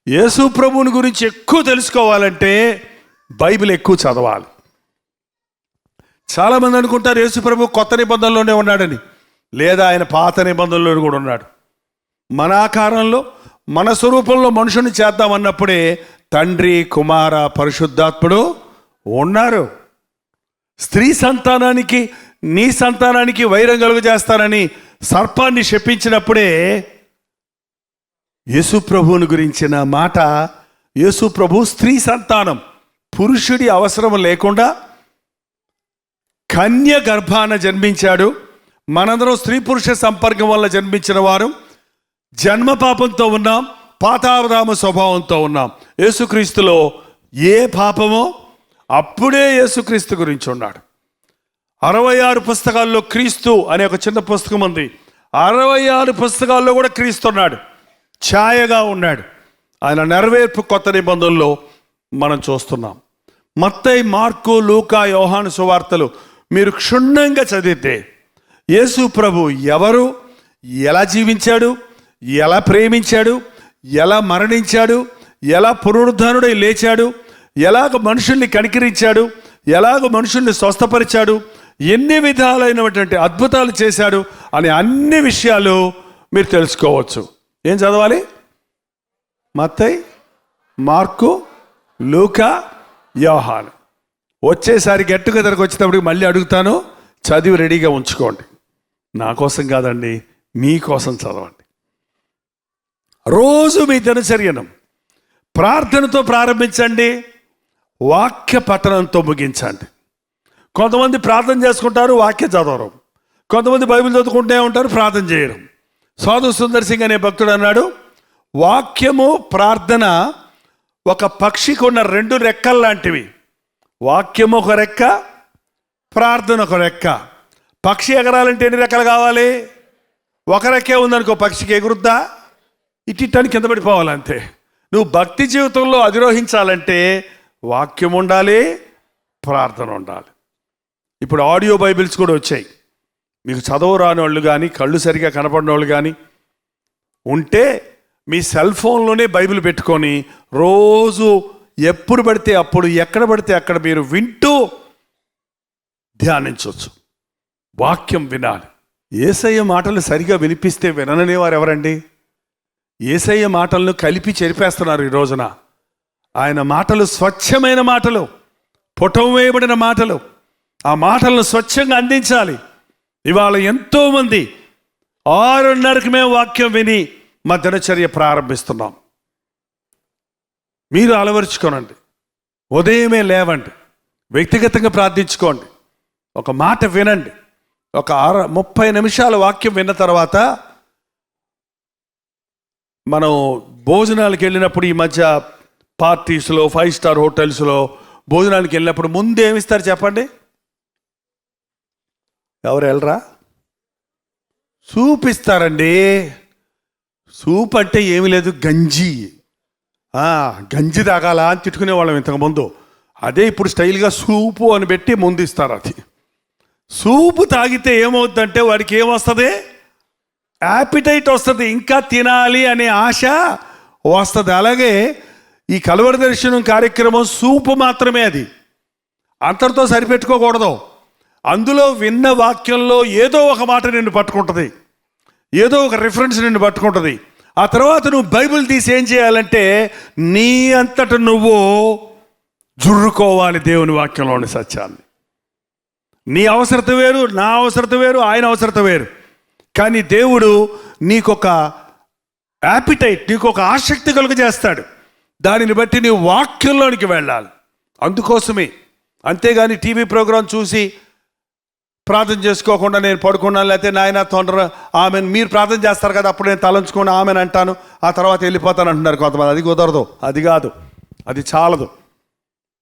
యేసు ప్రభువుని గురించి ఎక్కువ తెలుసుకోవాలంటే బైబిల్ ఎక్కువ చదవాలి. చాలామంది అనుకుంటారు యేసు ప్రభు కొత్త నిబంధనలోనే ఉన్నాడని. లేదా ఆయన పాత నిబంధనలో కూడా ఉన్నాడు. మన ఆకారంలో మన స్వరూపంలో మనుషుని చేద్దామన్నప్పుడే తండ్రి, కుమార, పరిశుద్ధాత్ముడు ఉన్నారు. స్త్రీ సంతానానికి నీ సంతానానికి వైరం కలుగజేస్తానని సర్పాన్ని శపించినప్పుడే యేసు ప్రభువుని గురించిన మాట. యేసు ప్రభు స్త్రీ సంతానం, పురుషుడి అవసరం లేకుండా కన్య గర్భాన జన్మించాడు. మనందరం స్త్రీ పురుష సంపర్కం వల్ల జన్మించిన వారు. జన్మ పాపంతో ఉన్నాం, పాతావధామ స్వభావంతో ఉన్నాం. యేసుక్రీస్తులో ఏ పాపమో అప్పుడే యేసుక్రీస్తు గురించి ఉన్నాడు. 66 పుస్తకాల్లో క్రీస్తు అనే ఒక చిన్న పుస్తకం ఉంది. 66 పుస్తకాల్లో కూడా క్రీస్తు ఉన్నాడు, ఛాయగా ఉన్నాడు. ఆయన నెరవేర్పు కొత్త నిబంధనలో మనం చూస్తున్నాం. మత్తయి, మార్కు, లూకా, యోహాను సువార్తలు మీరు క్షుణ్ణంగా చదివితే యేసు ప్రభు ఎవరు, ఎలా జీవించాడు, ఎలా ప్రేమించాడు, ఎలా మరణించాడు, ఎలా పునరుద్ధానుడై లేచాడు, ఎలాగ మనుషుల్ని కనికరించాడు, ఎలాగ మనుషుల్ని స్వస్థపరిచాడు, ఎన్ని విధాలైనటువంటి అద్భుతాలు చేశాడు అనే అన్ని విషయాలు మీరు తెలుసుకోవచ్చు. ఏం చదవాలి? మత్తయి, మార్కు, లూకా, యోహాను. వచ్చేసారి గెట్ టుగెదర్కి వచ్చేటప్పటికి మళ్ళీ అడుగుతాను, చదివి రెడీగా ఉంచుకోండి. నా కోసం కాదండి, మీకోసం చదవండి. రోజు మీ దినచర్యను ప్రార్థనతో ప్రారంభించండి, వాక్య పఠనంతో ముగించండి. కొంతమంది ప్రార్థన చేసుకుంటారు, వాక్యం చదవరు. కొంతమంది బైబిల్ చదువుకుంటూనే ఉంటారు, ప్రార్థన చేయరు. సాధు సుందర్ సింగ్ అనే భక్తుడు అన్నాడు, వాక్యము ప్రార్థన ఒక పక్షికి ఉన్న 2 రెక్కలు లాంటివి. వాక్యము ఒక రెక్క, ప్రార్థన ఒక రెక్క. పక్షి ఎగరాలంటే ఎన్ని రెక్కలు కావాలి? ఒక రెక్కే ఉందనుకో, పక్షికి ఎగురుద్దా? ఇట్టిట్టానికి కింద పడిపోవాలంతే. నువ్వు భక్తి జీవితంలో అధిరోహించాలంటే వాక్యం ఉండాలి, ప్రార్థన ఉండాలి. ఇప్పుడు ఆడియో బైబిల్స్ కూడా వచ్చాయి. మీకు చదువు రాని వాళ్ళు కానీ, కళ్ళు సరిగా కనపడిన వాళ్ళు కానీ ఉంటే మీ సెల్ ఫోన్లోనే బైబిల్ పెట్టుకొని రోజు ఎప్పుడు పడితే అప్పుడు, ఎక్కడ పడితే అక్కడ మీరు వింటూ ధ్యానించవచ్చు. వాక్యం వినాలి. యేసయ్య మాటలు సరిగా వినిపిస్తే విననే వారు ఎవరండి? యేసయ్య మాటలను కలిపి చెరిపేస్తున్నారు ఈ రోజున. ఆయన మాటలు స్వచ్ఛమైన మాటలు, పుటం వేయబడిన మాటలు. ఆ మాటలను స్వచ్ఛంగా అందించాలి. ఇవాళ ఎంతోమంది 6:30కి మేము వాక్యం విని మా దినచర్య ప్రారంభిస్తున్నాం. మీరు అలవరుచుకోనండి. ఉదయమే లేవండి, వ్యక్తిగతంగా ప్రార్థించుకోండి, ఒక మాట వినండి. ఒక 30 నిమిషాల వాక్యం విన్న తర్వాత మనం భోజనాలకు వెళ్ళినప్పుడు, ఈ మధ్య పార్టీస్లో, 5 స్టార్ హోటల్స్లో భోజనానికి వెళ్ళినప్పుడు ముందు ఏమిస్తారు చెప్పండి? ఎవరు వెళ్ళరా? సూప్ ఇస్తారండి. సూప్ అంటే ఏమి లేదు, గంజి. గంజి తాగాలా అని తిట్టుకునేవాళ్ళం ఇంతకుముందు. అదే ఇప్పుడు స్టైల్గా సూపు అని పెట్టి ముందు ఇస్తారు. అది సూపు తాగితే ఏమవుతుందంటే వాడికి ఏమొస్తుంది? యాపిటైట్ వస్తుంది, ఇంకా తినాలి అనే ఆశ వస్తుంది. అలాగే ఈ కలువరి దర్శనం కార్యక్రమం సూపు మాత్రమే. అది అంతటితో సరిపెట్టుకోకూడదు. అందులో విన్న వాక్యంలో ఏదో ఒక మాట నిన్ను పట్టుకుంటుంది, ఏదో ఒక రిఫరెన్స్ నిన్ను పట్టుకుంటుంది. ఆ తర్వాత నువ్వు బైబిల్ తీసి ఏం చేయాలంటే నీ అంతట నువ్వు జుర్రుకోవాలి దేవుని వాక్యంలోని సత్యాన్ని. నీ అవసరత వేరు, నా అవసరత వేరు, ఆయన అవసరత వేరు. కానీ దేవుడు నీకొక యాపిటైట్, నీకొక ఆసక్తి కలుగజేస్తాడు. దానిని బట్టి నీ వాక్యంలోనికి వెళ్ళాలి. అందుకోసమే. అంతేగాని టీవీ ప్రోగ్రాం చూసి ప్రార్థన చేసుకోకుండా నేను పడుకున్నాను, లేకపోతే నాయన తొందర ఆమెను మీరు ప్రార్థన చేస్తారు కదా, అప్పుడు నేను తలంచుకొని ఆమెను అంటాను, ఆ తర్వాత వెళ్ళిపోతాను అంటున్నారు కొంతమంది. అది కుదరదు, అది కాదు, అది చాలదు.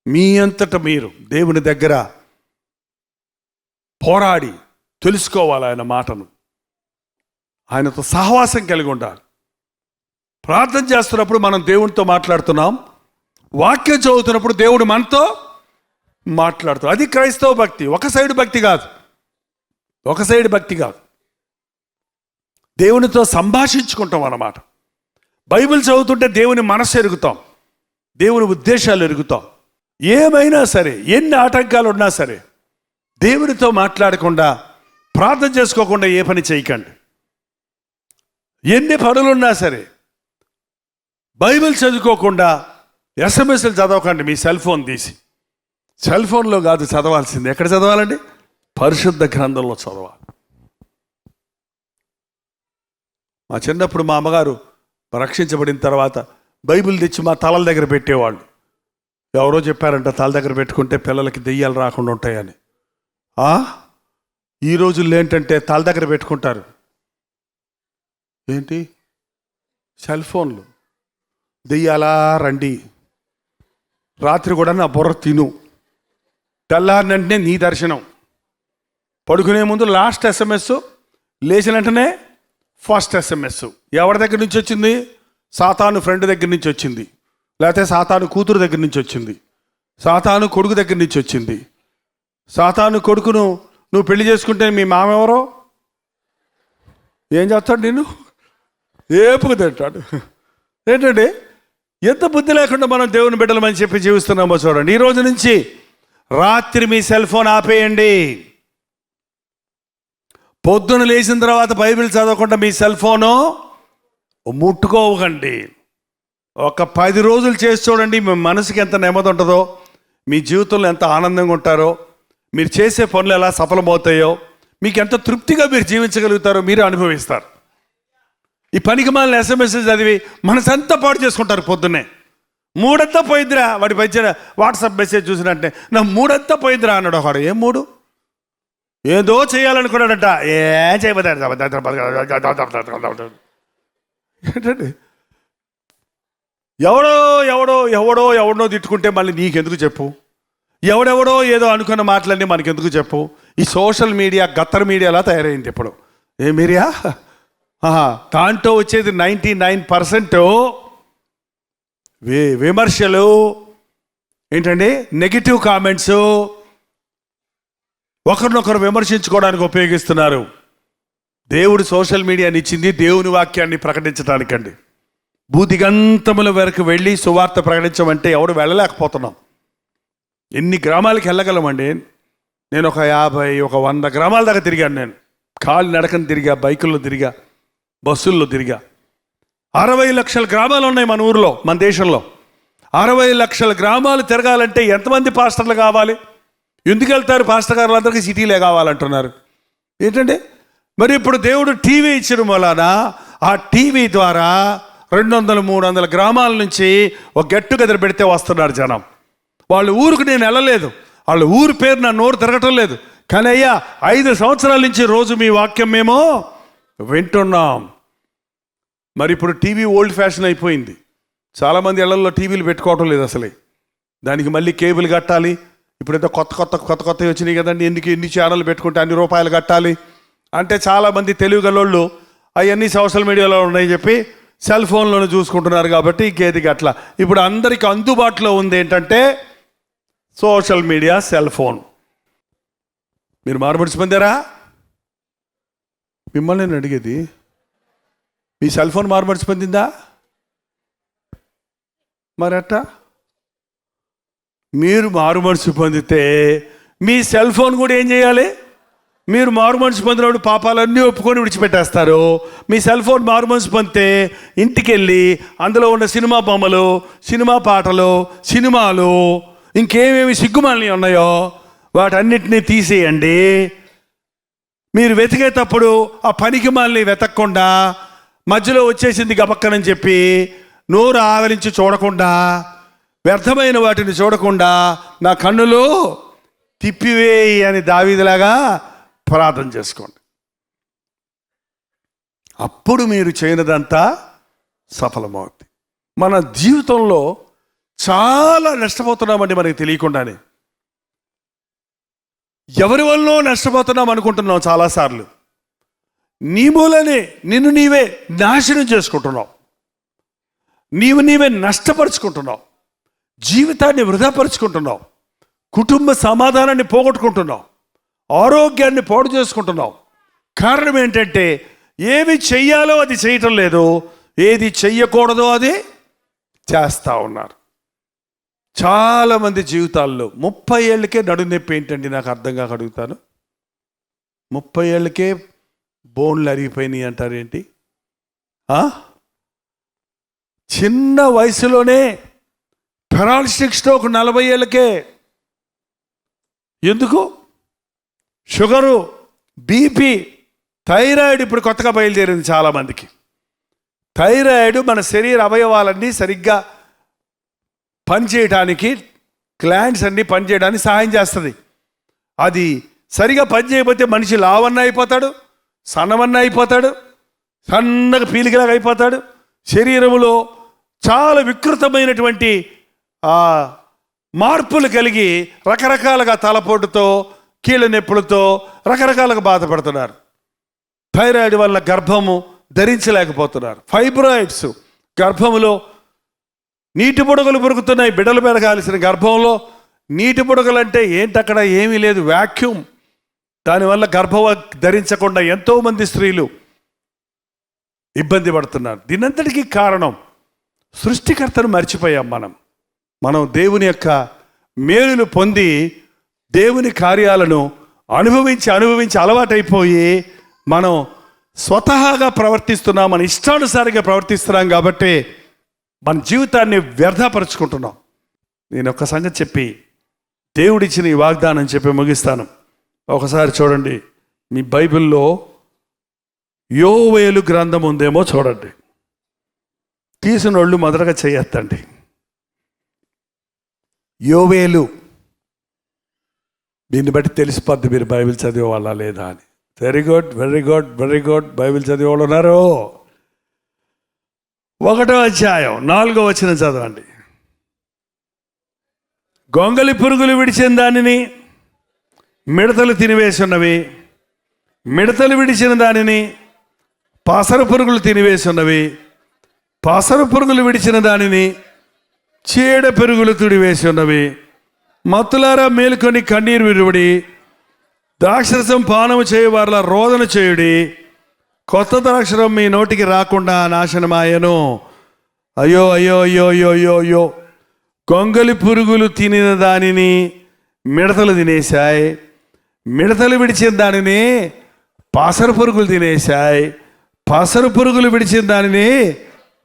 మీ అంతటా మీరు దేవుని దగ్గర పోరాడి తెలుసుకోవాలి ఆయన మాటను, ఆయనతో సహవాసం కలిగి ఉండాలి. ప్రార్థన చేస్తున్నప్పుడు మనం దేవునితో మాట్లాడుతున్నాం, వాక్యం చదువుతున్నప్పుడు దేవుడు మనతో మాట్లాడుతాడు. అది క్రైస్తవ భక్తి. ఒక సైడ్ భక్తి కాదు, ఒక సైడ్ భక్తి కాదు. దేవునితో సంభాషించుకుంటాం అన్నమాట. బైబిల్ చదువుతుంటే దేవుని మనసు ఎరుగుతాం, దేవుని ఉద్దేశాలు ఎరుగుతాం. ఏమైనా సరే, ఎన్ని ఆటంకాలు ఉన్నా సరే, దేవునితో మాట్లాడకుండా, ప్రార్థన చేసుకోకుండా ఏ పని చేయకండి. ఎన్ని పనులున్నా సరే బైబిల్ చదువుకోకుండా ఎస్ఎంఎస్లు చదవకండి. మీ సెల్ ఫోన్ తీసి, సెల్ ఫోన్లో కాదు చదవాల్సింది. ఎక్కడ చదవాలండి? పరిశుద్ధ గ్రంథంలో చదవాలి. మా చిన్నప్పుడు మా అమ్మగారు రక్షించబడిన తర్వాత బైబిల్ తెచ్చి మా తలల దగ్గర పెట్టేవాళ్ళు. ఎవరో చెప్పారంట, తల దగ్గర పెట్టుకుంటే పిల్లలకి దెయ్యాలు రాకుండా ఉంటాయని. ఈ రోజుల్లో ఏంటంటే తల దగ్గర పెట్టుకుంటారు ఏంటి? సెల్ ఫోన్లు. దెయ్యాలా రండి, రాత్రి కూడా నా బుర్ర తిను, తెల్లారినంటనే నీ దర్శనం, పడుకునే ముందు లాస్ట్ ఎస్ఎంఎస్, లేచిన వెంటనే ఫస్ట్ ఎస్ఎంఎస్. ఎవరి దగ్గర నుంచి వచ్చింది? సాతాను ఫ్రెండ్ దగ్గర నుంచి వచ్చింది, లేకపోతే సాతాను కూతురు దగ్గర నుంచి వచ్చింది, సాతాను కొడుకు దగ్గర నుంచి వచ్చింది. సాతాను కొడుకును నువ్వు పెళ్లి చేసుకుంటే మీ మామ ఎవరో ఏం చేస్తాడు? నిన్ను ఏపుకు తింటాడు. ఏంటంటే ఎంత బుద్ధి లేకుండా మనం దేవుని బిడ్డలమని చెప్పి జీవిస్తున్నామో చూడండి. ఈ రోజు నుంచి రాత్రి మీ సెల్ ఫోన్ ఆపేయండి. పొద్దున లేచిన తర్వాత బైబిల్ చదవకుండా మీ సెల్ ఫోను ముట్టుకోకండి. ఒక 10 రోజులు చేసి చూడండి, మీ మనసుకి ఎంత నెమ్మది ఉంటుందో, మీ జీవితంలో ఎంత ఆనందంగా ఉంటారో, మీరు చేసే పనులు ఎలా సఫలమవుతాయో, మీకు ఎంత తృప్తిగా మీరు జీవించగలుగుతారో మీరు అనుభవిస్తారు. ఈ పనికి మాలిన ఎస్ఎంఎస్ చదివి మనసంతా పాడు చేసుకుంటారు. పొద్దున్నే మూడంతా పోయిద్దిరా, వాడి పైన వాట్సాప్ మెసేజ్ చూసినట్టే నా మూడంతా పోయిద్దిరా అన్నాడు ఒకడు. ఏం మూడు? ఏదో చేయాలనుకున్నాడట, ఏం చేయబోతాడు. ఏంటండి, ఎవడో తిట్టుకుంటే మళ్ళీ నీకెందుకు చెప్పు? ఎవడెవడో ఏదో అనుకున్న మాటలన్నీ మనకెందుకు చెప్పు? ఈ సోషల్ మీడియా గత్తర్ మీడియాలా తయారైంది ఇప్పుడు. ఏ మీడియా? దాంట్లో వచ్చేది 99% విమర్శలు, ఏంటండి నెగిటివ్ కామెంట్స్, ఒకరినొకరు విమర్శించుకోవడానికి ఉపయోగిస్తున్నారు. దేవుడు సోషల్ మీడియాని ఇచ్చింది దేవుని వాక్యాన్ని ప్రకటించడానికండి. భూదిగంతముల వరకు వెళ్ళి సువార్త ప్రకటించమంటే ఎవడు వెళ్ళలేకపోతున్నాం. ఎన్ని గ్రామాలకు వెళ్ళగలమండి? నేను ఒక 100 గ్రామాల దాకా తిరిగాను. నేను కాలి నడకని తిరిగా, బైకుల్లో తిరిగా, బస్సుల్లో తిరిగా. 60 లక్షల గ్రామాలు ఉన్నాయి మన ఊరిలో, మన దేశంలో. 60 లక్షల గ్రామాలు తిరగాలంటే ఎంతమంది పాస్టర్లు కావాలి? ఎందుకు వెళ్తారు? పాస్టర్ గారు అందరికీ సిటీలే కావాలంటున్నారు. ఏంటంటే మరి ఇప్పుడు దేవుడు టీవీ ఇచ్చిన వలన ఆ టీవీ ద్వారా 200-300 గ్రామాల నుంచి ఒక గెట్ టుగెదర్ పెడితే వస్తున్నారు జనం. వాళ్ళ ఊరికి నేను వెళ్ళలేదు, వాళ్ళ ఊరి పేరు నా నోరు తిరగటం లేదు. కానీ అయ్యా 5 సంవత్సరాల నుంచి రోజు మీ వాక్యం మేము వింటున్నాం. మరి ఇప్పుడు టీవీ ఓల్డ్ ఫ్యాషన్ అయిపోయింది. చాలామంది ఇళ్లలో టీవీలు పెట్టుకోవటం లేదు అసలే. దానికి మళ్ళీ కేబుల్ కట్టాలి. ఇప్పుడైతే కొత్త వచ్చినాయి కదండి. ఎన్ని ఛానల్ పెట్టుకుంటే అన్ని రూపాయలు కట్టాలి అంటే చాలామంది తెలివిగలోళ్ళు అవన్నీ సోషల్ మీడియాలో ఉన్నాయని చెప్పి సెల్ ఫోన్లోనే చూసుకుంటున్నారు. కాబట్టి ఇంకేది అట్లా ఇప్పుడు అందరికీ అందుబాటులో ఉంది ఏంటంటే సోషల్ మీడియా, సెల్ ఫోన్. మీరు మారుమడిచి పొందారా? మిమ్మల్ని నేను అడిగేది, మీ సెల్ ఫోన్ మారుమడిచి పొందిందా? మరి అట్టా మీరు మారుమడిచి పొందితే మీ సెల్ ఫోన్ కూడా ఏం చేయాలి? మీరు మారుమనిషి పొందినప్పుడు పాపాలన్నీ ఒప్పుకొని విడిచిపెట్టేస్తారు. మీ సెల్ ఫోన్ మారుమనిషి పొందితే ఇంటికి వెళ్ళి అందులో ఉన్న సినిమా బొమ్మలు, సినిమా పాటలు, సినిమాలు, ఇంకేమేమి సిగ్గుమాలని ఉన్నాయో వాటన్నిటినీ తీసేయండి. మీరు వెతికేటప్పుడు ఆ పనికి మాలని వెతకకుండా మధ్యలో వచ్చేసింది గబక్కనని చెప్పి నోరు ఆవరించి చూడకుండా, వ్యర్థమైన వాటిని చూడకుండా నా కన్నులు తిప్పివేయి అని దావీదులాగా ప్రార్థన చేసుకోండి. అప్పుడు మీరు చేయనదంతా సఫలమవుతుంది. మన జీవితంలో చాలా నష్టపోతున్నామండి మనకి తెలియకుండానే. ఎవరి వల్లనో నష్టపోతున్నాం అనుకుంటున్నాం చాలాసార్లు. నీ మూలనే నిన్ను నీవే నాశనం చేసుకుంటున్నావు, నీవే నష్టపరుచుకుంటున్నావు, జీవితాన్ని వృధాపరుచుకుంటున్నావు, కుటుంబ సమాధానాన్ని పోగొట్టుకుంటున్నావు, ఆరోగ్యాన్ని పాడు చేసుకుంటున్నావు. కారణం ఏంటంటే ఏమి చెయ్యాలో అది చేయటం లేదు, ఏది చెయ్యకూడదో అది చేస్తూ ఉన్నారు. చాలామంది జీవితాల్లో 30 ఏళ్ళకే నడునొప్పి ఏంటండి నాకు అర్థం కాక అడుగుతాను. 30 ఏళ్ళకే బోన్లు అరిగిపోయినాయి అంటారేంటి? చిన్న వయసులోనే పెరాలసిస్ స్ట్రోక్ 40 ఏళ్ళకే. ఎందుకు? షుగరు, బీపీ, థైరాయిడ్ ఇప్పుడు కొత్తగా బయలుదేరింది చాలామందికి. థైరాయిడ్ మన శరీర అవయవాలన్నీ సరిగ్గా పనిచేయడానికి, గ్లాండ్స్ అన్నీ పనిచేయడానికి సహాయం చేస్తుంది. అది సరిగా పనిచేయకపోతే మనిషి లావన్న అయిపోతాడు, సన్నమన్న అయిపోతాడు, సన్నగా పీలికలాగా అయిపోతాడు. శరీరంలో చాలా వికృతమైనటువంటి మార్పులు కలిగి రకరకాలుగా తలపోటుతో, కీళ్ళ నొప్పులతో రకరకాలుగా బాధపడుతున్నారు. థైరాయిడ్ వల్ల గర్భము ధరించలేకపోతున్నారు. ఫైబ్రాయిడ్స్, గర్భములో నీటి బుడగలు పెరుగుతున్నాయి. బిడ్డలు పెరగాల్సిన గర్భంలో నీటి బుడగలు అంటే ఏంటక్కడ? ఏమీ లేదు, వ్యాక్యూమ్. దానివల్ల గర్భం ధరించకుండా ఎంతోమంది స్త్రీలు ఇబ్బంది పడుతున్నారు. దీనంతటికీ కారణం సృష్టికర్తను మర్చిపోయాం. మనం దేవుని యొక్క మేలులు పొంది దేవుని కార్యాలను అనుభవించి అలవాటైపోయి మనం స్వతహాగా ప్రవర్తిస్తున్నాం, మన ఇష్టానుసారంగా ప్రవర్తిస్తున్నాం. కాబట్టి మన జీవితాన్ని వ్యర్థపరుచుకుంటున్నాం. నేను ఒక సంగతి చెప్పి దేవుడిచ్చిన ఈ వాగ్దానం చెప్పి ముగిస్తాను. ఒకసారి చూడండి, మీ బైబిల్లో యోవేలు గ్రంథం ఉందేమో చూడండి. తీసిన వాళ్ళు మొదటగా చేయొద్దండి. యోవేలు, దీన్ని బట్టి తెలిసిపోద్ది మీరు బైబిల్ చదివే వాళ్ళ లేదా అని. Very good, very good, very good. Bible చదివే వాళ్ళు ఉన్నారు. 1వ అధ్యాయం 4వ వచనం చదవండి. గొంగలి పురుగులు విడిచిన దానిని మిడతలు తినివేసున్నవి, మిడతలు విడిచిన దానిని పాసర పురుగులు తినివేసున్నవి, పాసర పురుగులు విడిచిన దానిని చీడ పెరుగులు తుడివేసి ఉన్నవి. మత్తులారా మేలుకొని కన్నీరు విరువడి, ద్రాక్షరసం పానము చేయవారిలా రోదన చేయుడి. కొత్త ద్రాక్షరం మీ నోటికి రాకుండా నాశనమాయను. అయ్యో అయ్యో అయ్యో అయ్యో అయ్యో అయ్యో. గొంగలి పురుగులు తినిన దానిని మిడతలు తినేశాయి, మిడతలు విడిచిన దానిని పాసర పురుగులు తినేశాయి, పాసర పురుగులు విడిచిన దానిని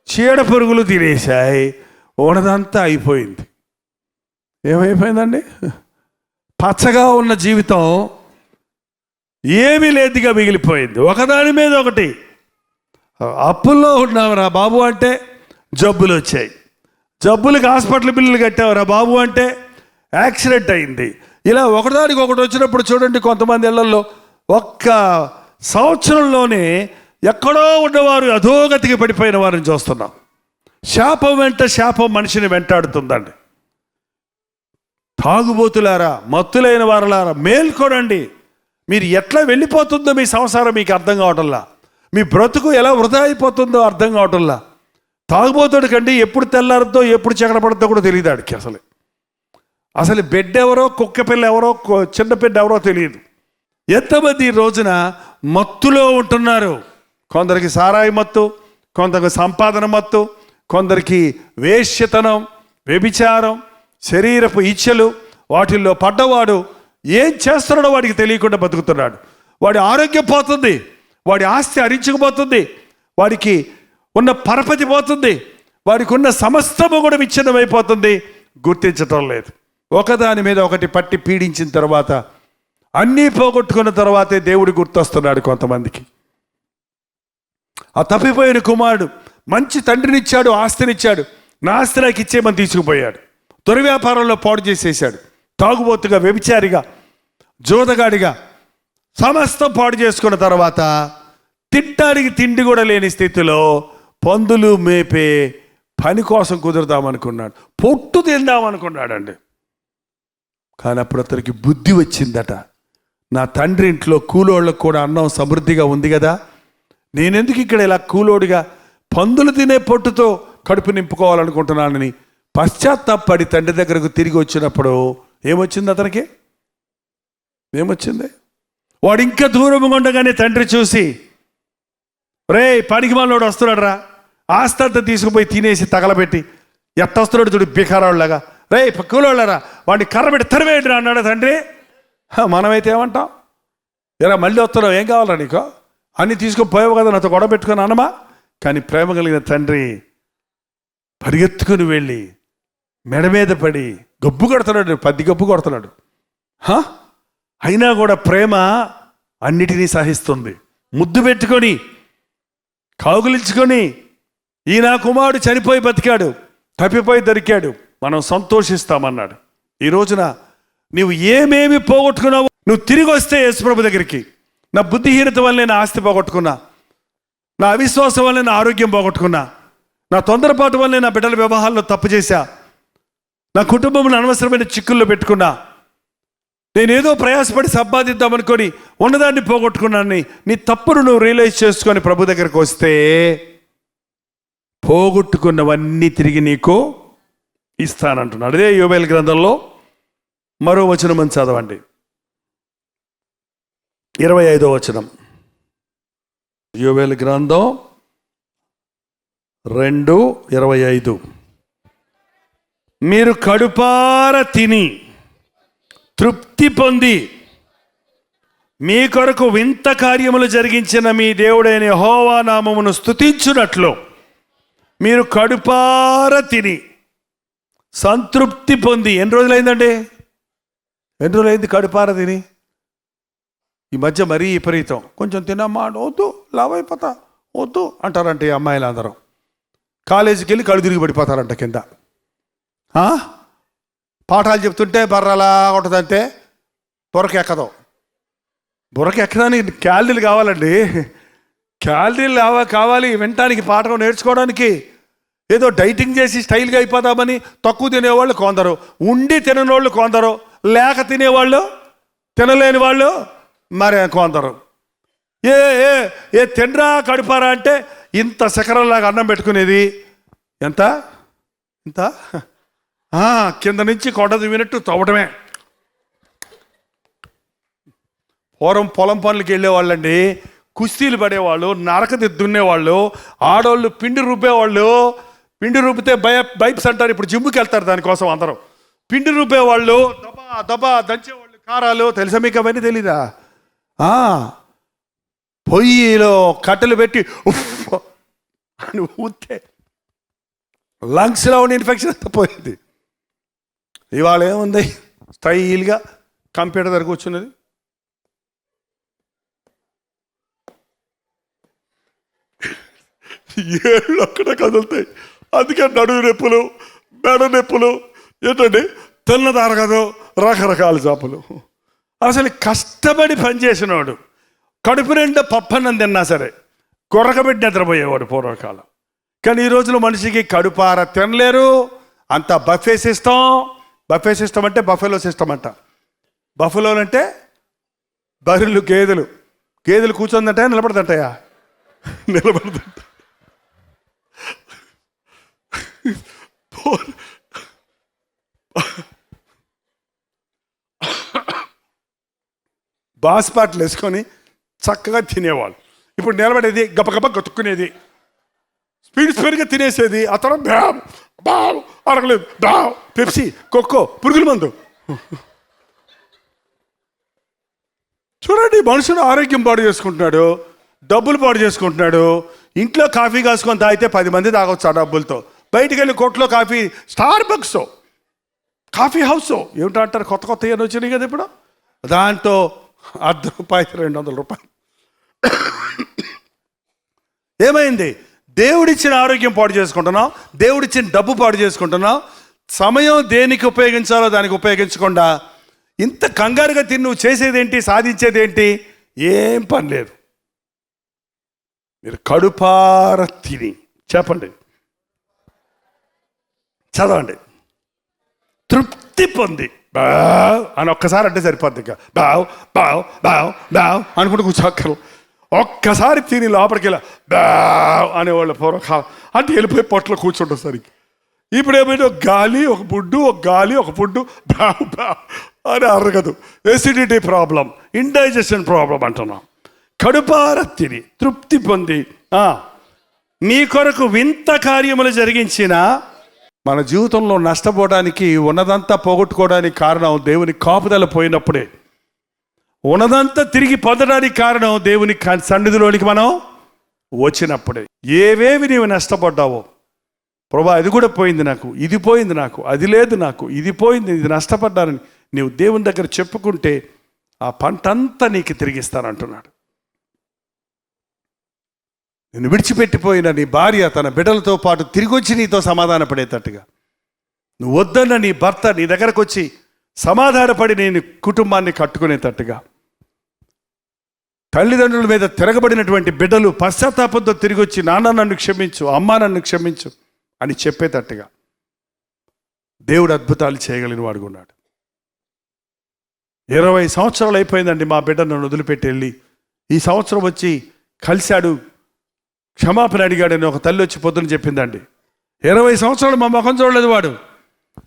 చీడ పురుగులు తినేశాయి. ఉన్నదంతా అయిపోయింది. ఏమైపోయిందండి? పచ్చగా ఉన్న జీవితం ఏమీ లేదుగా మిగిలిపోయింది. ఒకదాని మీద ఒకటి. అప్పుల్లో ఉన్నావురా బాబు అంటే జబ్బులు వచ్చాయి, జబ్బులకి హాస్పిటల్ బిల్లులు కట్టావురా బాబు అంటే యాక్సిడెంట్ అయింది. ఇలా ఒకదానికి ఒకటి వచ్చినప్పుడు చూడండి, కొంతమంది ఇళ్లలో ఒక్క సంవత్సరంలోనే ఎక్కడో ఉన్నవారు అధోగతికి పడిపోయిన వారిని చూస్తున్నాం. శాపం వెంట శాపం మనిషిని వెంటాడుతుందండి. తాగుబోతులారా, మత్తులైన వారులారా మేల్కొనండి. మీరు ఎట్లా వెళ్ళిపోతుందో మీ సంసారం మీకు అర్థం కావటంలా, మీ బ్రతుకు ఎలా వృధా అయిపోతుందో అర్థం కావటంలా. తాగుబోతుడి కంటే ఎప్పుడు తెల్లారుతో ఎప్పుడు చీకట పడుతుందో కూడా తెలియదు ఆడికి. అసలు బిడ్డ ఎవరో, కుక్క పిల్ల ఎవరో, చిన్న బిడ్డ ఎవరో తెలియదు. ఎంతమంది ఈ రోజున మత్తులో ఉంటున్నారు. కొందరికి సారాయి మత్తు, కొందరికి సంపాదన మత్తు, కొందరికి వేశ్యతనం, వ్యభిచారం, శరీరపు ఇచ్చలు, వాటిల్లో పడ్డవాడు ఏం చేస్తున్నాడో వాడికి తెలియకుండా బతుకుతున్నాడు. వాడి ఆరోగ్యం పోతుంది, వాడి ఆస్తి హరించుకుపోతుంది, వాడికి ఉన్న పరపతి పోతుంది, వాడికి ఉన్న సమస్తము కూడా విచ్ఛిన్నమైపోతుంది. గుర్తించటం లేదు. ఒకదాని మీద ఒకటి పట్టి పీడించిన తర్వాత, అన్నీ పోగొట్టుకున్న తర్వాతే దేవుడు గుర్తొస్తున్నాడు కొంతమందికి. ఆ తప్పిపోయిన కుమారుడు మంచి తండ్రినిచ్చాడు, ఆస్తినిచ్చాడు. నా ఆస్తి నాకు ఇచ్చేయమని తీసుకుపోయాడు. దుర్వ్యాపారంలో పాడు చేసేసాడు. తాగుబోతుగా, వ్యభిచారిగా, జోదగాడిగా సమస్తం పాడు చేసుకున్న తర్వాత తింటానికి తిండి కూడా లేని స్థితిలో పందులు మేపే పని కోసం కుదురుదామనుకున్నాడు, పొట్టు తిందామనుకున్నాడండి. కానీ అప్పుడు అతనికి బుద్ధి వచ్చిందట. నా తండ్రి ఇంట్లో కూలోళ్ళకు కూడా అన్నం సమృద్ధిగా ఉంది కదా, నేనెందుకు ఇక్కడ ఇలా కూలోడిగా పందులు తినే పొట్టుతో కడుపు నింపుకోవాలనుకుంటున్నానని పశ్చాత్తాపడి తండ్రి దగ్గరకు తిరిగి వచ్చినప్పుడు ఏమొచ్చింది అతనికి? ఏమొచ్చింది? వాడు ఇంకా దూరం ఉండగానే తండ్రి చూసి, రే పనికి మనోడు వస్తున్నాడు రా ఆస్తి అంతా తీసుకుపోయి తినేసి తగలబెట్టి ఎట్టొస్తున్నాడు చూడు బికారాళ్ళగా, రే కూలోళ్ళరా వాడిని కర్ర పెట్టి తరివేయండి అన్నాడు తండ్రి. మనమైతే ఏమంటాం, ఎరా మళ్ళీ వస్తున్నావు, ఏం కావాలా నీకు, అన్నీ తీసుకొని పోయావు కదా నాతో గొడవ పెట్టుకుని అనమా. కానీ ప్రేమ కలిగిన తండ్రి పరిగెత్తుకుని వెళ్ళి మెడ మీద పడి గబ్బు కొడుతున్నాడు, 10 గబ్బు కొడుతున్నాడు. అయినా కూడా ప్రేమ అన్నిటినీ సహిస్తుంది. ముద్దు పెట్టుకొని కౌగులించుకొని, ఈ నా కుమారుడు చనిపోయి బతికాడు, తప్పిపోయి దొరికాడు, మనం సంతోషిస్తామన్నాడు. ఈ రోజున నువ్వు ఏమేమి పోగొట్టుకున్నావు, నువ్వు తిరిగి వస్తే యేసుప్రభు దగ్గరికి, నా బుద్ధిహీనత వల్ల నేను ఆస్తి పోగొట్టుకున్నా, నా అవిశ్వాసం వల్ల నేను ఆరోగ్యం పోగొట్టుకున్నా, నా తొందరపాటు వల్ల నా బిడ్డల వ్యవహారంలో తప్పు చేశా, నా కుటుంబం అనవసరమైన చిక్కుల్లో పెట్టుకున్నా, నేనేదో ప్రయాసపడి సంపాదిద్దామనుకొని ఉన్నదాన్ని పోగొట్టుకున్నాను. నీ తప్పును నువ్వు రియలైజ్ చేసుకొని ప్రభు దగ్గరికి వస్తే పోగొట్టుకున్నవన్నీ తిరిగి నీకు ఇస్తానంటున్నాడు. అదే యోవేలు గ్రంథంలో మరో వచనం అని చదవండి, 25వ వచనం. యోవేలు గ్రంథం 2:25. మీరు కడుపార తిని తృప్తి పొంది మీ కొరకు వింత కార్యములు జరిగించిన మీ దేవుడైన యెహోవా నామమును స్తుతించునట్లు మీరు కడుపార తిని సంతృప్తి పొంది. ఎన్ని రోజులైందండి? ఎన్ని రోజులైంది కడుపార తిని? ఈ మధ్య మరీ విపరీతం. కొంచెం తినమ్మా, వద్దు లావ్ అయిపోతా, వద్దు అంటారంట ఈ అమ్మాయిలు అందరూ. కాలేజీకి వెళ్ళి కళ్ళు తిరిగి పడిపోతారంట కింద. పాఠాలు చెప్తుంటే బర్రలా ఉంటుందంటే బుర్రకి ఎక్కదు. బుర్రకి ఎక్కడానికి క్యాలరీలు కావాలండి, క్యాలరీలు కావాలి వినటానికి, పాఠం నేర్చుకోవడానికి. ఏదో డైటింగ్ చేసి స్టైల్గా అయిపోదామని తక్కువ తినేవాళ్ళు కొందరు, ఉండి తినని కొందరు, లేక తినేవాళ్ళు, తినలేని వాళ్ళు మరి కొందరు. ఏ ఏ ఏ తినరా కడుపారా అంటే ఇంత శకరంలాగా అన్నం పెట్టుకునేది ఎంత ఇంత, కింద నుంచి కొండ దివినట్టు తవ్వటమే. పూర్వం పొలం పనులకి వెళ్ళేవాళ్ళండి, కుస్తీలు పడేవాళ్ళు, నరకది దున్నేవాళ్ళు, ఆడవాళ్ళు పిండి రూపేవాళ్ళు. పిండి రూపితే బైప్స్ అంటారు, ఇప్పుడు జిమ్ముకి వెళ్తారు దానికోసం అందరూ. పిండి రూపేవాళ్ళు, దబా దబా దంచేవాళ్ళు, కారాలు. తెలుసా మీకు అవన్నీ? తెలీదా? పొయ్యిలో కట్టెలు పెట్టి ఉఫ్ అని ఊతే లంగ్స్లో ఉన్న ఇన్ఫెక్షన్ అంతా పోయింది. ఇవాళ ఏముంది, స్టైల్గా కంప్యూటర్ దగ్గర కూర్చున్నది, ఏళ్ళు అక్కడ కదులుతాయి. అందుకే నడుము నొప్పులు, మెడ నొప్పులు, ఏంటండి తెల్లదారగదు, రకరకాల చేపలు. అసలు కష్టపడి పనిచేసినవాడు కడుపు నిండా పప్పన్నం తిన్నా సరే కొరకబెట్టి నిద్రపోయేవాడు పూర్వకాలం. కానీ ఈ రోజులో మనిషికి కడుపార తినలేరు, అంత బఫే సిస్టం. బఫే సిస్టమ్ అంటే బఫెలో సిస్టమ్ అంట. బఫెలోలు అంటే బర్రెలు, గేదెలు కూర్చొందంటాయా నిలబడదంటాయా? నిలబడదంట. బాస్పాట్లు వేసుకొని చక్కగా తినేవాళ్ళు. ఇప్పుడు నిలబడేది గబగబ గతుక్కునేది, స్పీడ్గా తినేసేది. ఆ తర్వాత బావ్ అడగలేదు, బావ్ పెప్సీ, కొక్కో, పురుగుల మందు. చూడండి, మనుషులు ఆరోగ్యం పాడు చేసుకుంటున్నాడు, డబ్బులు పాడు చేసుకుంటున్నాడు. ఇంట్లో కాఫీ కాసుకొని తాగితే 10 మంది తాగొచ్చు ఆ డబ్బులతో. బయటికి వెళ్ళి కొట్లో coffee, Starbucks, coffee house ఏమిటో అంటారు, కొత్త ఏమైనా వచ్చినాయి కదా ఇప్పుడు, దాంతో ₹1 200. ఏమైంది? దేవుడిచ్చిన ఆరోగ్యం పాడు చేసుకుంటున్నాం, దేవుడిచ్చిన డబ్బు పాడు చేసుకుంటున్నాం. సమయం దేనికి ఉపయోగించాలో దానికి ఉపయోగించకుండా ఇంత కంగారుగా తిని నువ్వు చేసేదేంటి, సాధించేదేంటి? ఏం పని లేదు. మీరు కడుపార తిని చెప్పండి, చదవండి, తృప్తి పొంది బావ్ అని ఒక్కసారి అంటే సరిపోద్ది. ఇంకా బావ్ బావ్ బావ్ బావ్ అనుకుంటూ కూర్చోక్కర్లు. ఒక్కసారి తిని లోపలికి వెళ్ళా బావ్ అనేవాళ్ళు పూర్వకాలం. అంటే వెళ్ళిపోయి పొట్టలో కూర్చుంటారు సరికి. ఇప్పుడు ఏమైనా గాలి ఒక బుడ్డు, ఒక గాలి ఒక బుడ్డు, బావ్ బావ్ అని అరగదు. ఎసిడిటీ ప్రాబ్లం, ఇండైజెషన్ ప్రాబ్లం అంటున్నాం. కడుపార తిని తృప్తి పొంది నీ కొరకు వింత కార్యములు జరిగించిన. మన జీవితంలో నష్టపోవడానికి, ఉన్నదంతా పోగొట్టుకోవడానికి కారణం దేవుని కాపుదల పోయినప్పుడే. ఉన్నదంతా తిరిగి పొందడానికి కారణం దేవుని సన్నిధిలోనికి మనం వచ్చినప్పుడే. ఏవేవి నీవు నష్టపడ్డావో, ప్రభా అది కూడా పోయింది నాకు, ఇది పోయింది నాకు, అది లేదు నాకు, ఇది పోయింది, ఇది నష్టపడ్డానని నీవు దేవుని దగ్గర చెప్పుకుంటే ఆ పంటంతా నీకు తిరిగిస్తానంటున్నాడు. నేను విడిచిపెట్టిపోయిన నీ భార్య తన బిడ్డలతో పాటు తిరిగి వచ్చి నీతో సమాధాన పడేటట్టుగా, నువ్వు వద్దన్న నీ భర్త నీ దగ్గరకు వచ్చి సమాధానపడి నేను కుటుంబాన్ని కట్టుకునేటట్టుగా, తల్లిదండ్రుల మీద తిరగబడినటువంటి బిడ్డలు పశ్చాత్తాపంతో తిరిగి వచ్చి నాన్న నన్ను క్షమించు, అమ్మ నన్ను క్షమించు అని చెప్పేటట్టుగా దేవుడు అద్భుతాలు చేయగలిగిన వాడుగా ఉన్నాడు. 20 సంవత్సరాలు అయిపోయిందండి మా బిడ్డ నన్ను వదిలిపెట్టి వెళ్ళి. ఈ సంవత్సరం వచ్చి కలిశాడు, క్షమాపణ అడిగాడని ఒక తల్లి వచ్చి పొద్దున చెప్పిందండి. 20 సంవత్సరాలు మా ముఖం చూడలేదు వాడు.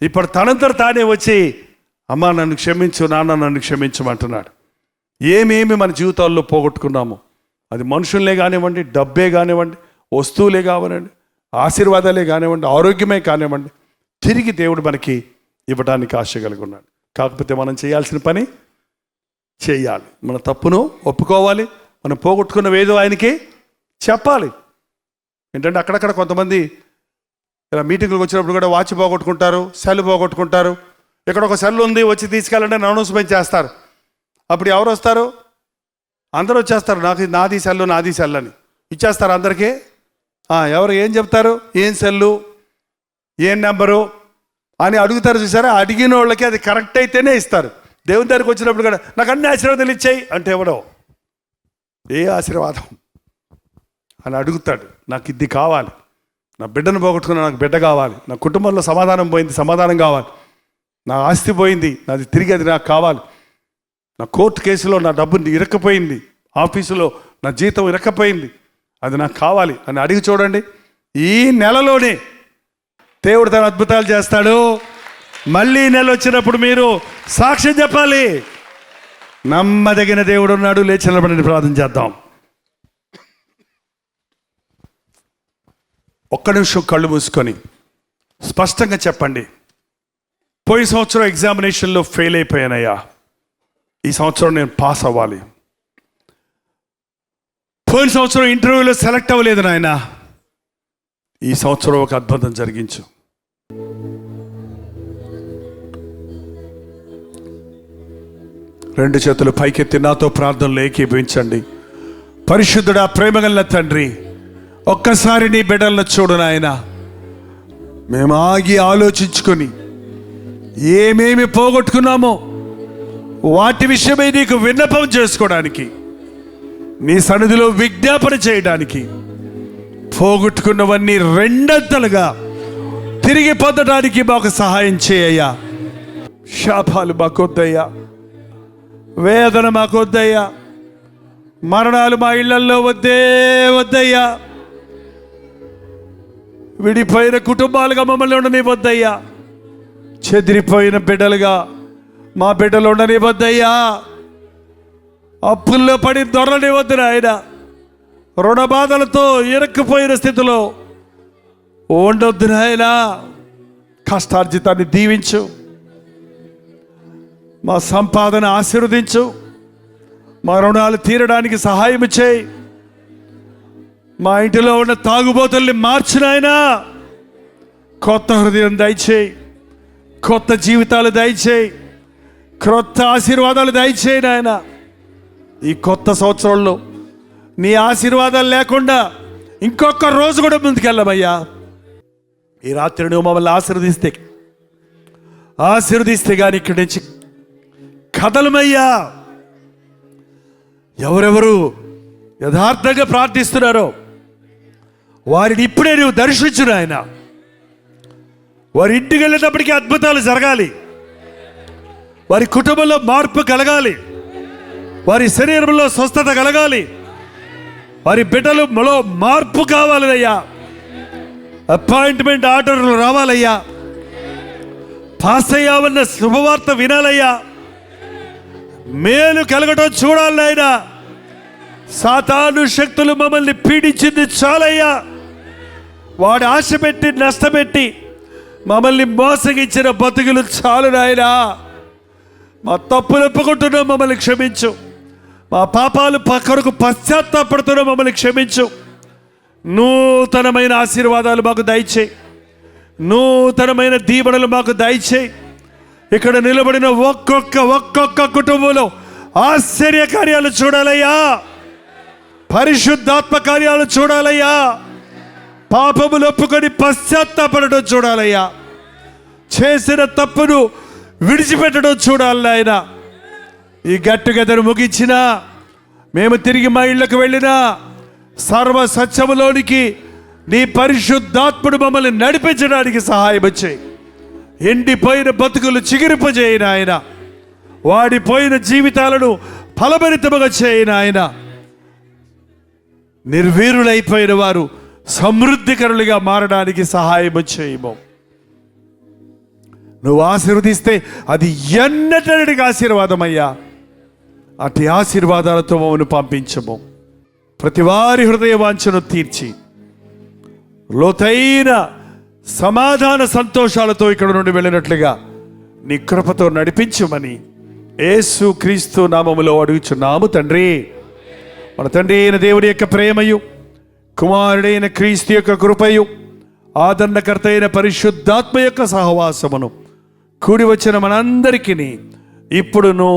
ఇప్పుడు తనంతట తానే వచ్చి అమ్మ నన్ను క్షమించు, నాన్న నన్ను క్షమించమంటున్నాడు. ఏమేమి మన జీవితాల్లో పోగొట్టుకున్నాము, అది మనుషులే కానివ్వండి, డబ్బే కానివ్వండి, వస్తువులే కానివ్వండి, ఆశీర్వాదాలే కానివ్వండి, ఆరోగ్యమే కానివ్వండి, తిరిగి దేవుడు మనకి ఇవ్వడానికి ఆశ కలిగి ఉన్నాడు. కాకపోతే మనం చేయాల్సిన పని చేయాలి. మన తప్పును ఒప్పుకోవాలి. మనం పోగొట్టుకున్న ఏదో ఆయనకి చెప్పాలి. ఏంటంటే అక్కడక్కడ కొంతమంది ఇలా మీటింగ్లకు వచ్చినప్పుడు కూడా వాచ్ పోగొట్టుకుంటారు, సెల్ పోగొట్టుకుంటారు. ఇక్కడ ఒక సెల్ ఉంది వచ్చి తీసుకెళ్ళండి అనౌన్స్మెంట్ చేస్తారు. అప్పుడు ఎవరు వస్తారు? అందరూ వచ్చేస్తారు. నాది సెల్ అని ఇచ్చేస్తారు అందరికీ. ఎవరు ఏం చెప్తారు? ఏం సెల్లు, ఏం నెంబరు అని అడుగుతారు. చూసారా? అడిగిన వాళ్ళకి అది కరెక్ట్ అయితేనే ఇస్తారు. దేవుని దగ్గరికి వచ్చినప్పుడు కూడా నాకు అన్ని ఆశీర్వాదాలు ఇచ్చాయి అంటే ఎవడో ఏ ఆశీర్వాదం అని అడుగుతాడు. నాకు ఇది కావాలి, నా బిడ్డను పోగొట్టుకున్నా నాకు బిడ్డ కావాలి, నా కుటుంబంలో సమాధానం పోయింది సమాధానం కావాలి, నా ఆస్తి పోయింది నాది తిరిగి అది నాకు కావాలి, నా కోర్టు కేసులో నా డబ్బు ఇరక్కపోయింది, ఆఫీసులో నా జీతం ఇరక్కపోయింది, అది నాకు కావాలి అని అడిగి చూడండి. ఈ నెలలోనే దేవుడు తన అద్భుతాలు చేస్తాడు. మళ్ళీ నెల వచ్చినప్పుడు మీరు సాక్ష్యం చెప్పాలి. నమ్మదగిన దేవుడు ఉన్నాడు. లేచి నిలబడండి, ప్రార్థన చేద్దాం. ఒక్క నిమిషం కళ్ళు మూసుకొని స్పష్టంగా చెప్పండి. పోయిన సంవత్సరం ఎగ్జామినేషన్లో ఫెయిల్ అయిపోయానయ్యా, ఈ సంవత్సరం నేను పాస్ అవ్వాలి. పోయిన సంవత్సరం ఇంటర్వ్యూలో సెలెక్ట్ అవ్వలేదు నాయన, ఈ సంవత్సరం ఒక అద్భుతం జరిగించు. రెండు చేతులు పైకెత్తి నాతో ప్రార్థనలు ఏకీభవించండి. పరిశుద్ధుడా, ప్రేమగల తండ్రి, ఒక్కసారి నీ బిడ్డలను చూడు నాయన. మేము ఆగి ఆలోచించుకొని ఏమేమి పోగొట్టుకున్నామో వాటి విషయమై నీకు విన్నపం చేసుకోవడానికి, నీ సన్నిధిలో విజ్ఞాపన చేయడానికి, పోగొట్టుకున్నవన్నీ రెండంతలుగా తిరిగి పొందడానికి మాకు సహాయం చేయయ్యా. శాపాలు మాకొద్దయ్యా, వేదన మాకొద్దయ్యా, మరణాలు మా ఇళ్లల్లో వద్దయ్యా, విడిపోయిన కుటుంబాలుగా మమ్మల్ని ఉండనివ్వద్దయ్యా, చెదిరిపోయిన బిడ్డలుగా మా బిడ్డలు ఉండనివ్వద్దయ్యా, అప్పుల్లో పడి దొరలనివ్వద్దు నాయన, రుణ బాధలతో ఇరక్కుపోయిన స్థితిలో ఉండొద్దు నాయన. కష్టార్జితాన్ని దీవించు, మా సంపాదన ఆశీర్వదించు, మా రుణాలు తీరడానికి సహాయం చేయి. మా ఇంటిలో ఉన్న తాగుబోతుల్ని మార్చినాయనా, కొత్త హృదయం దయచేయి, కొత్త జీవితాలు దయచేయి, క్రొత్త ఆశీర్వాదాలు దయచేయి నాయన. ఈ కొత్త సంవత్సరంలో నీ ఆశీర్వాదాలు లేకుండా ఇంకొక రోజు కూడా ముందుకెళ్ళమయ్యా. ఈ రాత్రి నువ్వు మమ్మల్ని ఆశీర్వదిస్తే కానీ ఇక్కడి నుంచి కదలమయ్యా. ఎవరెవరు యథార్థంగా ప్రార్థిస్తున్నారో వారిని ఇప్పుడే నువ్వు దర్శించు నాయన. వారి ఇంటికి వెళ్ళేటప్పటికీ అద్భుతాలు జరగాలి, వారి కుటుంబంలో మార్పు కలగాలి, వారి శరీరంలో స్వస్థత కలగాలి, వారి బిడ్డలలో మార్పు కావాలయ్యా. అపాయింట్మెంట్ ఆర్డర్లు రావాలయ్యా. పాస్ అయ్యావన్న శుభవార్త వినాలయ్యా. మేలు కలగటం చూడాలయ్యా. సాతాను శక్తులు మమ్మల్ని పీడించింది చాలయ్యా. వాడు ఆశ పెట్టి నష్టపెట్టి మమ్మల్ని మోసగించిన బతుకులు చాలు నాయనా. మా తప్పులు ఒప్పుకుంటున్నాం, మమ్మల్ని క్షమించు. మా పాపాలు కొరకు పశ్చాత్తాపడుతున్నాం, మమ్మల్ని క్షమించు. నూతనమైన ఆశీర్వాదాలు మాకు దయచేయి, నూతనమైన దీవెనలు మాకు దయచేయి. ఇక్కడ నిలబడిన ఒక్కొక్క కుటుంబంలో ఆశ్చర్య కార్యాలు చూడాలయ్యా, పరిశుద్ధాత్మ కార్యాలు చూడాలయ్యా, పాపములు ఒప్పుకొని పశ్చాత్తాపడటం చూడాలయ్యా, చేసిన తప్పును విడిచిపెట్టడం చూడాలి నాయన. ఈ గట్టుగెదరు ముగించినా, మేము తిరిగి మా ఇళ్లకు వెళ్ళినా, సర్వ సత్యములోనికి నీ పరిశుద్ధాత్ముడు మమ్మల్ని నడిపించడానికి సహాయం వచ్చాయి. ఎండిపోయిన బతుకులు చిగురింపజేయను ఆయన, వాడిపోయిన జీవితాలను ఫలభరితముగా చేయను ఆయన. నిర్వీరులైపోయిన వారు సమృద్ధికరులుగా మారడానికి సహాయం చేయము. నువ్వు ఆశీర్వదిస్తే అది ఎన్నటడికి ఆశీర్వాదమయ్యా. అటు ఆశీర్వాదాలతో మమ్మల్ని పంపించము. ప్రతి వారి హృదయ వాంఛను తీర్చి లోతైన సమాధాన సంతోషాలతో ఇక్కడ నుండి వెళ్ళినట్లుగా నీ కృపతో నడిపించమని యేసు క్రీస్తు నామములో అడుగుచున్నాము తండ్రి. మన తండ్రి అయిన దేవుడి యొక్క ప్రేమయు, కుమారుడైన క్రీస్తు యొక్క కృపయు, ఆదరణకర్త అయిన పరిశుద్ధాత్మ యొక్క సహవాసమును కూడి వచ్చిన మనందరికీ ఇప్పుడును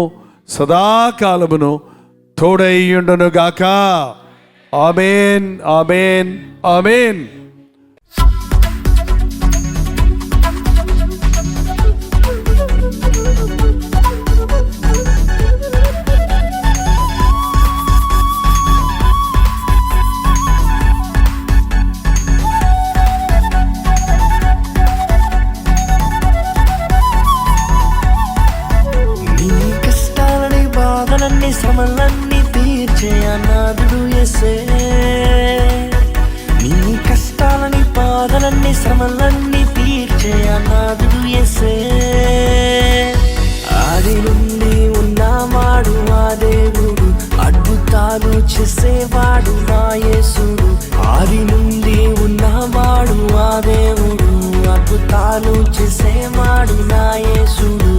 సదాకాలమును తోడైయుండును గాక. ఆమేన్, ఆమేన్, ఆమేన్. శ్రమలన్నీ తీర్చే అనాథుడు యేసే. నీ కష్టాలని బాధలన్నీ శ్రమలన్నీ తీర్చే అనాథుడు యేసే. ఆది నుండి ఉన్నవాడు ఆ దేవుడు, అద్భుతాలు చేసేవాడు నా యేసుడు. ఆది నుండి ఉన్నవాడు ఆ దేవుడు, అద్భుతాలు చేసేవాడు నా యేసుడు.